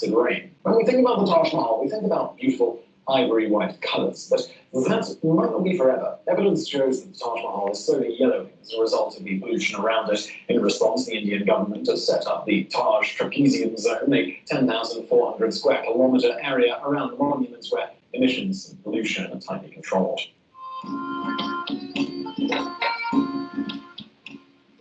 acid rain. When we think about the Taj Mahal, we think about beautiful ivory white colours, but that might not be forever. Evidence shows that the Taj Mahal is slowly yellowing as a result of the pollution around it. In response, the Indian government has set up the Taj Trapezium Zone, a 10,400 square kilometre area around the monuments where emissions and pollution are tightly controlled.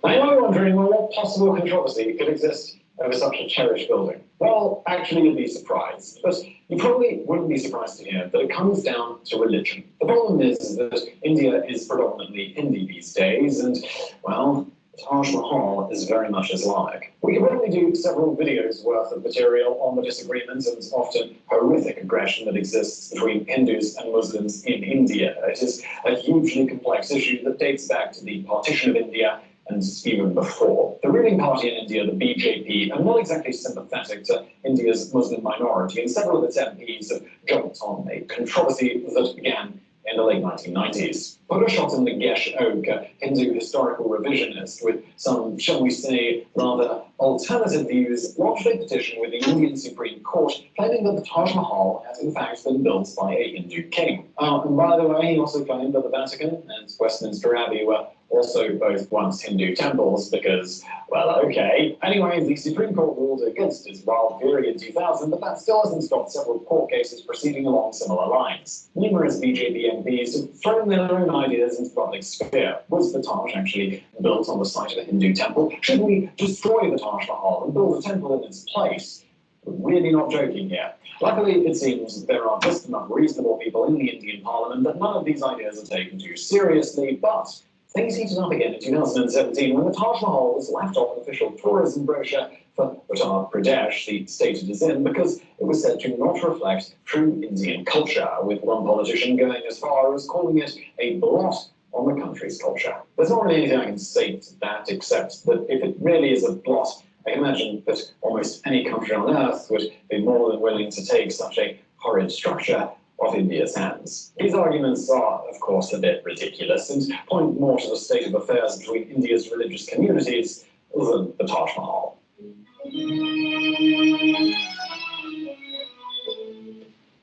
Now, you might be wondering, well, what possible controversy could exist over such a cherished building? Well, actually, you'd be surprised. But you probably wouldn't be surprised to hear that it comes down to religion. The problem is that India is predominantly Hindi these days, and, well, Taj Mahal is very much Islamic. We could probably do several videos worth of material on the disagreements and often horrific aggression that exists between Hindus and Muslims in India. It is a hugely complex issue that dates back to the partition of India and even before. The ruling party in India, the BJP, are not exactly sympathetic to India's Muslim minority, and several of its MPs have jumped on a controversy that began in the late 1990s. Purushottam Nagesh Oak, a Hindu historical revisionist with some, shall we say, rather alternative views, lodged a petition with the Indian Supreme Court claiming that the Taj Mahal has in fact been built by a Hindu king. And by the way, he also claimed that the Vatican and Westminster Abbey were also both once Hindu temples because, well, okay. Anyway, the Supreme Court ruled against his wild theory in 2000, but that still hasn't stopped several court cases proceeding along similar lines. Numerous BJP MPs have thrown their own ideas into the public sphere. Was the Taj actually built on the site of a Hindu temple? Should we destroy the Taj Mahal and build a temple in its place? We're really not joking here. Luckily, it seems there are just enough reasonable people in the Indian parliament that none of these ideas are taken too seriously, but things heated up again in 2017 when the Taj Mahal was left off an official tourism brochure for Uttar Pradesh, the state it is in, because it was said to not reflect true Indian culture, with one politician going as far as calling it a blot on the country's culture. There's not really anything I can say to that, except that if it really is a blot, I can imagine that almost any country on earth would be more than willing to take such a horrid structure off India's hands. These arguments are, of course, a bit ridiculous and point more to the state of affairs between India's religious communities than the Taj Mahal.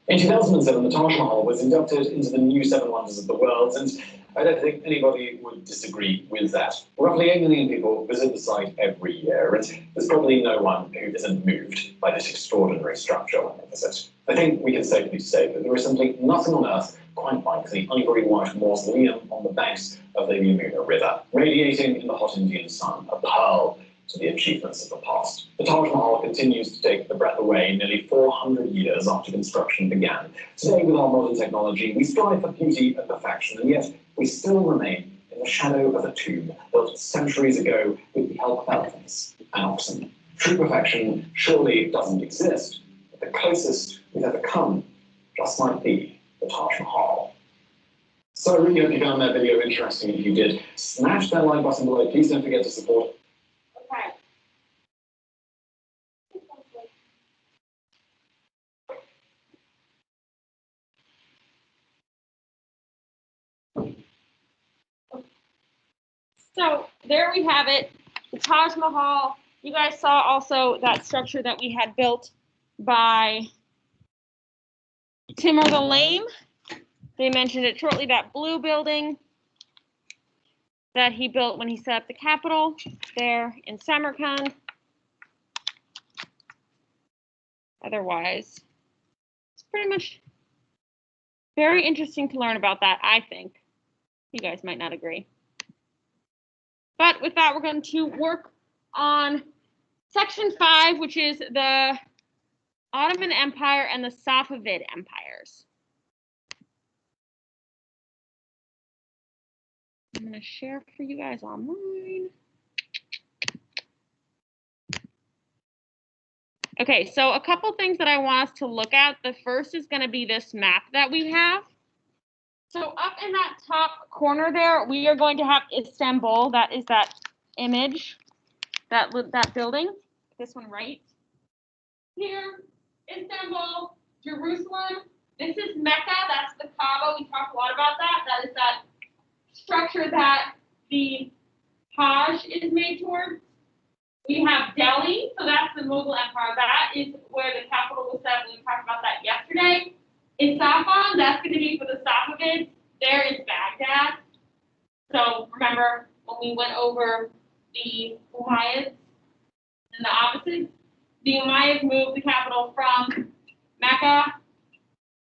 In 2007, the Taj Mahal was inducted into the new Seven Wonders of the World, and I don't think anybody would disagree with that. Roughly 8 million people visit the site every year, and there's probably no one who isn't moved by this extraordinary structure when they visit. I think we can safely say that there is simply nothing on earth quite like the ivory white mausoleum on the banks of the Yamuna River, radiating in the hot Indian sun, a pearl to the achievements of the past. The Taj Mahal continues to take the breath away nearly 400 years after construction began. Today, with our modern technology, we strive for beauty and perfection, and yet we still remain in the shadow of a tomb built centuries ago with the help of elephants and oxen. True perfection surely doesn't exist, but the closest we've ever come just might be the Taj Mahal. So I really hope you found that video interesting. If you did, smash that like button below. Please don't forget to support. Okay. So there we have it, the Taj Mahal. You guys saw also that structure that we had built by Timur the Lame. They mentioned it shortly, that blue building that he built when he set up the capital there in Samarkand. Otherwise, it's pretty much very interesting to learn about that, I think. You guys might not agree. But with that, we're going to work on section 5, which is the Ottoman Empire and the Safavid empires. I'm going to share for you guys online. Okay, so a couple things that I want us to look at. The first is going to be this map that we have. So up in that top corner there, we are going to have Istanbul. That is that image, that building, this one right here. Istanbul, Jerusalem. This is Mecca. That's the Kaaba. We talked a lot about that. That is that structure that the Hajj is made towards. We have Delhi, so that's the Mughal Empire. That is where the capital was set. We talked about that yesterday. Isfahan, that's going to be for the Safavids. There is Baghdad. So remember when we went over the Umayyads and the Abbasids? The Umayyads moved the capital from Mecca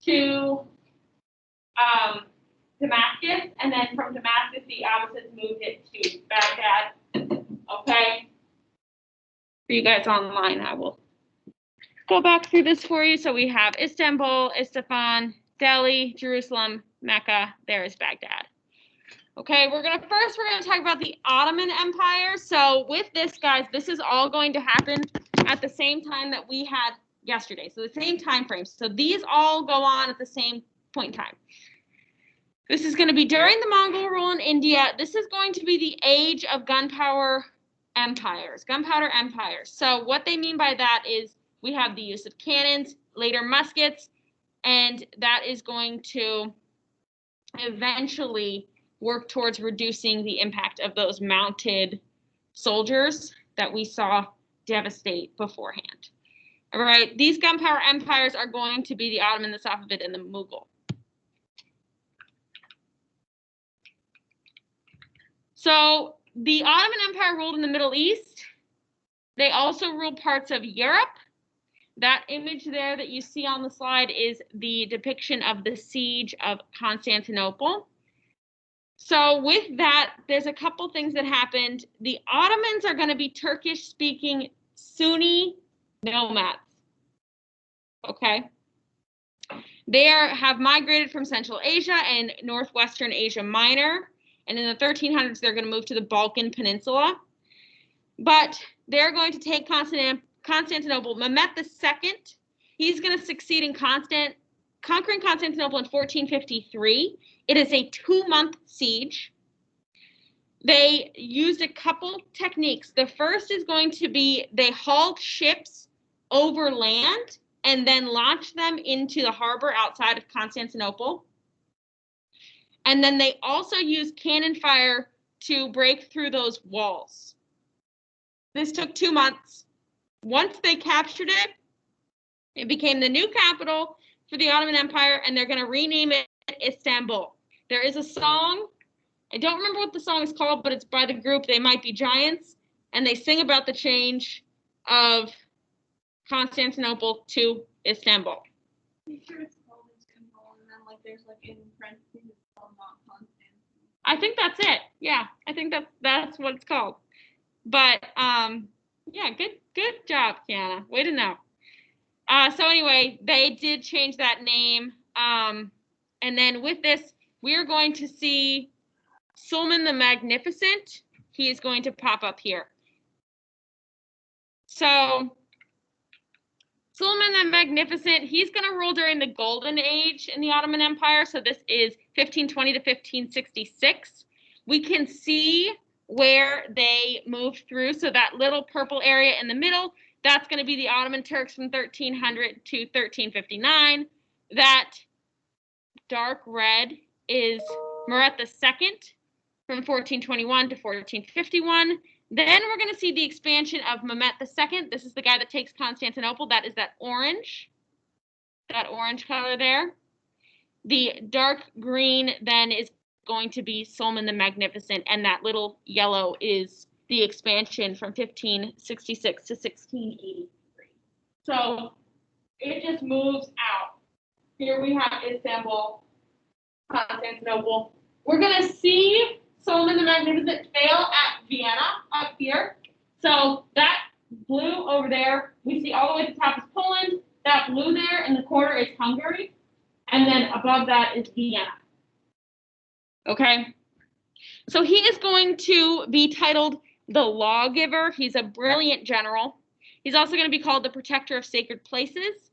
to Damascus, and then from Damascus, the Abbasids moved it to Baghdad. Okay? For you guys online, I will go back through this for you. So we have Istanbul, Isfahan, Delhi, Jerusalem, Mecca. There is Baghdad. Okay, we're gonna talk about the Ottoman Empire. So with this, guys, this is all going to happen at the same time that we had yesterday. So the same time frame. So these all go on at the same point in time. This is going to be during the Mongol rule in India. This is going to be the age of gunpowder empires. So what they mean by that is we have the use of cannons, later muskets, and that is going to eventually work towards reducing the impact of those mounted soldiers that we saw devastate beforehand. All right, these gunpowder empires are going to be the Ottoman, the Safavid, and the Mughal. So the Ottoman Empire ruled in the Middle East. They also ruled parts of Europe. That image there that you see on the slide is the depiction of the siege of Constantinople. So with that, there's a couple things that happened. The Ottomans are going to be Turkish-speaking Sunni nomads. Okay. They have migrated from Central Asia and Northwestern Asia Minor. And in the 1300s, they're going to move to the Balkan Peninsula. But they're going to take Constantinople. Mehmet II, he's going to succeed in conquering Constantinople in 1453. It is a 2-month siege. They used a couple techniques. The first is going to be they hauled ships over land and then launched them into the harbor outside of Constantinople. And then they also used cannon fire to break through those walls. This took 2 months. Once they captured it, it became the new capital for the Ottoman Empire, and they're going to rename it Istanbul. There is a song. I don't remember what the song is called, but it's by the group They Might Be Giants, and they sing about the change of Constantinople to Istanbul. I'm sure it's called Istanbul, and then there's in French it's called not Constantinople. I think that's it. Yeah, I think that's what it's called. But yeah, good job, Kiana. Way to know. So anyway, they did change that name. And then with this, we are going to see Suleiman the Magnificent. He is going to pop up here. So Suleiman the Magnificent, he's going to rule during the Golden Age in the Ottoman Empire. So this is 1520 to 1566. We can see where they moved through. So that little purple area in the middle, that's going to be the Ottoman Turks from 1300 to 1359. That dark red is Murat II from 1421 to 1451. Then we're going to see the expansion of Mehmet II. This is the guy that takes Constantinople. That is that orange color there. The dark green then is going to be Suleiman the Magnificent, and that little yellow is the expansion from 1566 to 1683. So it just moves out. Here we have Istanbul, Constantinople. We're going to see Suleiman the Magnificent fail at Vienna up here. So that blue over there, we see all the way to the top is Poland. That blue there in the corner is Hungary. And then above that is Vienna. Okay? So he is going to be titled the Lawgiver. He's a brilliant general. He's also going to be called the Protector of Sacred Places.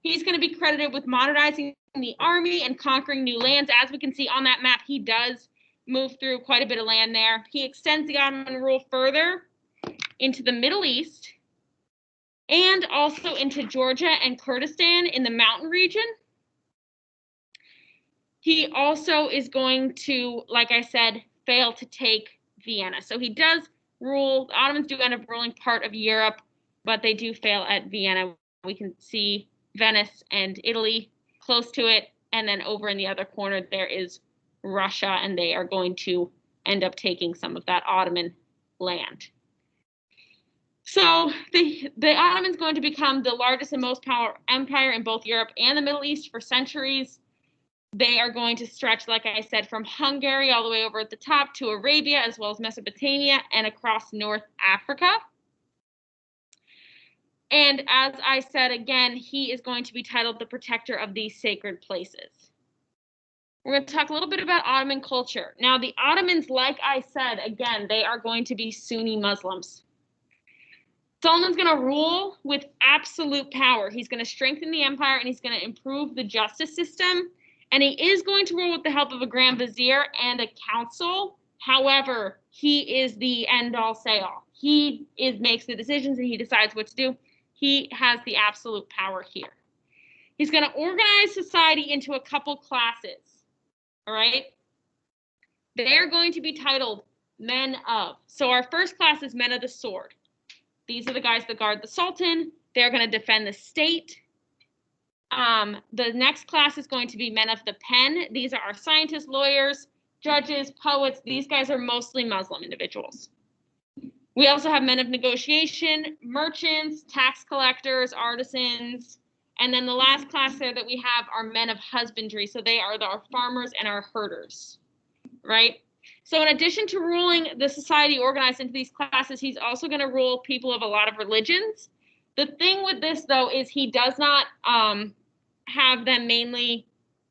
He's going to be credited with modernizing the army and conquering new lands. As we can see on that map, he does move through quite a bit of land there. He extends the Ottoman rule further into the Middle East and also into Georgia and Kurdistan in the mountain region. He also is going to, like I said, fail to take Vienna. So he does rule. The Ottomans do end up ruling part of Europe, but they do fail at Vienna. We can see Venice and Italy close to it. And then over in the other corner, there is Russia, and they are going to end up taking some of that Ottoman land. So the Ottomans going to become the largest and most powerful empire in both Europe and the Middle East for centuries. They are going to stretch, like I said, from Hungary all the way over at the top to Arabia, as well as Mesopotamia and across North Africa. And as I said, again, he is going to be titled the protector of these sacred places. We're going to talk a little bit about Ottoman culture. Now, the Ottomans, like I said, again, they are going to be Sunni Muslims. Suleiman's going to rule with absolute power. He's going to strengthen the empire, and he's going to improve the justice system. And he is going to rule with the help of a grand vizier and a council. However, he is the end-all, say-all. He makes the decisions, and he decides what to do. He has the absolute power here. He's going to organize society into a couple classes, all right? They are going to be titled men of. So our first class is men of the sword. These are the guys that guard the Sultan. They're going to defend the state. The next class is going to be men of the pen. These are our scientists, lawyers, judges, poets. These guys are mostly Muslim individuals. We also have men of negotiation, merchants, tax collectors, artisans, and then the last class there that we have are men of husbandry. So they are our farmers and our herders, right? So in addition to ruling the society organized into these classes, he's also going to rule people of a lot of religions. The thing with this, though, is he does not have them mainly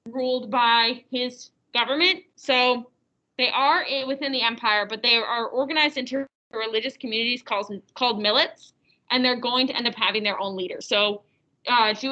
ruled by his government. So they are within the empire, but they are organized into religious communities called millets, and they're going to end up having their own leaders. So Jewish